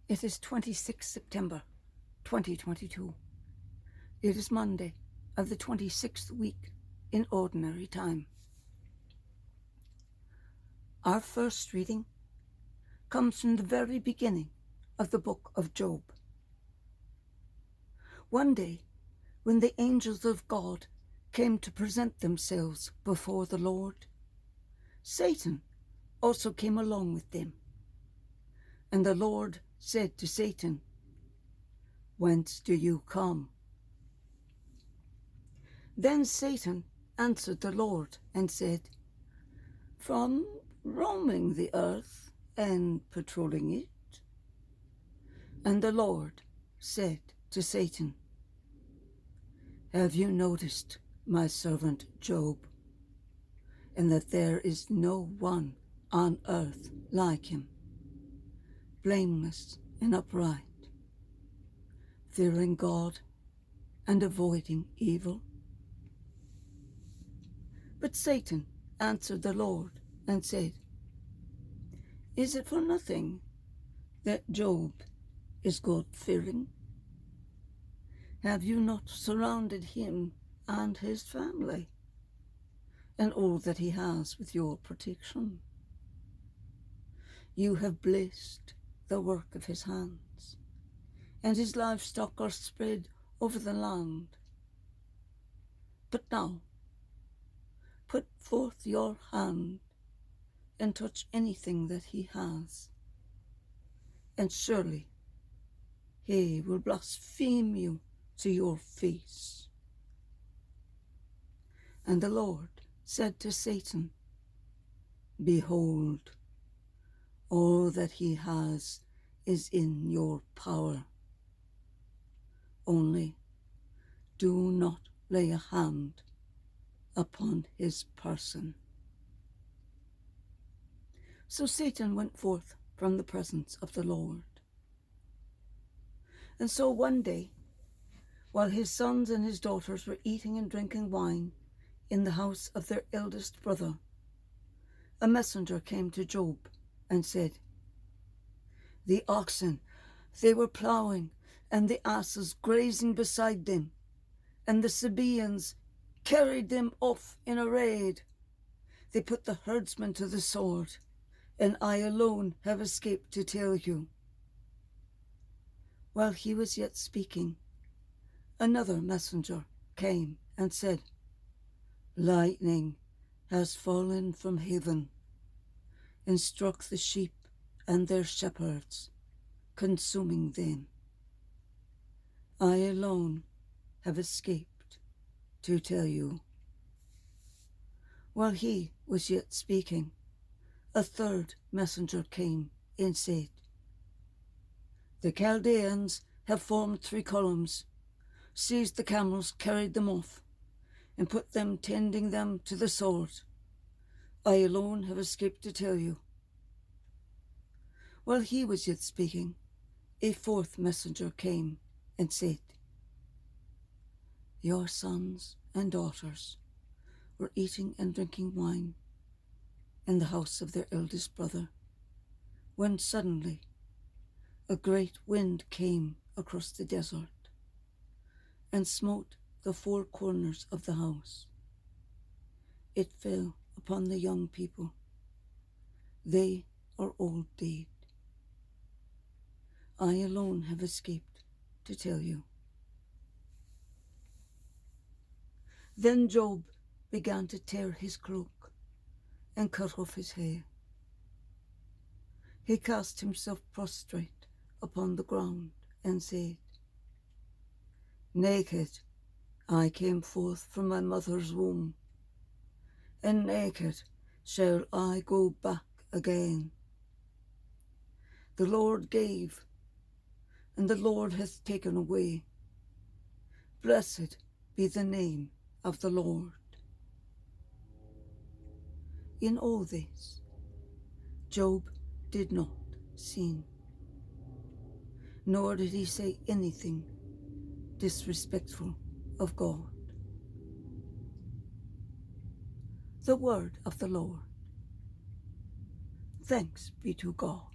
It is 26 September 2022. It is Monday of the 26th week in Ordinary Time. Our first reading comes from the very beginning of the book of Job. One day, when the angels of God came to present themselves before the Lord, Satan also came along with them. And the Lord said to Satan, "Whence do you come?" Then Satan answered the Lord and said, "From roaming the earth and patrolling it." And the Lord said to Satan, "Have you noticed my servant Job, and that there is no one on earth like him, blameless and upright, fearing God and avoiding evil?" But Satan answered the Lord and said, "Is it for nothing that Job is God-fearing? Have you not surrounded him and his family and all that he has with your protection? You have blessed the work of his hands, and his livestock are spread over the land. But now, put forth your hand and touch anything that he has, and surely he will blaspheme you to your face." And the Lord said to Satan, "Behold, all that he has is in your power. Only do not lay a hand upon his person." So Satan went forth from the presence of the Lord. And so one day, while his sons and his daughters were eating and drinking wine in the house of their eldest brother, a messenger came to Job and said, "The oxen, they were plowing, and the asses grazing beside them, and the Sabaeans carried them off in a raid. They put the herdsmen to the sword, and I alone have escaped to tell you." While he was yet speaking, another messenger came and said, "Lightning has fallen from heaven and struck the sheep and their shepherds, consuming them. I alone have escaped to tell you." While he was yet speaking, a third messenger came and said, "The Chaldeans have formed 3 columns, seized the camels, carried them off, and put them tending them to the sword. I alone have escaped to tell you." While he was yet speaking, a fourth messenger came and said, "Your sons and daughters were eating and drinking wine in the house of their eldest brother, when suddenly a great wind came across the desert and smote the 4 corners of the house. It fell upon the young people. They are all dead. I alone have escaped to tell you." Then Job began to tear his cloak and cut off his hair. He cast himself prostrate upon the ground and said, "Naked I came forth from my mother's womb, and naked shall I go back again. The Lord gave, and the Lord hath taken away. Blessed be the name of the Lord." In all this, Job did not sin, nor did he say anything disrespectful of God. The word of the Lord. Thanks be to God.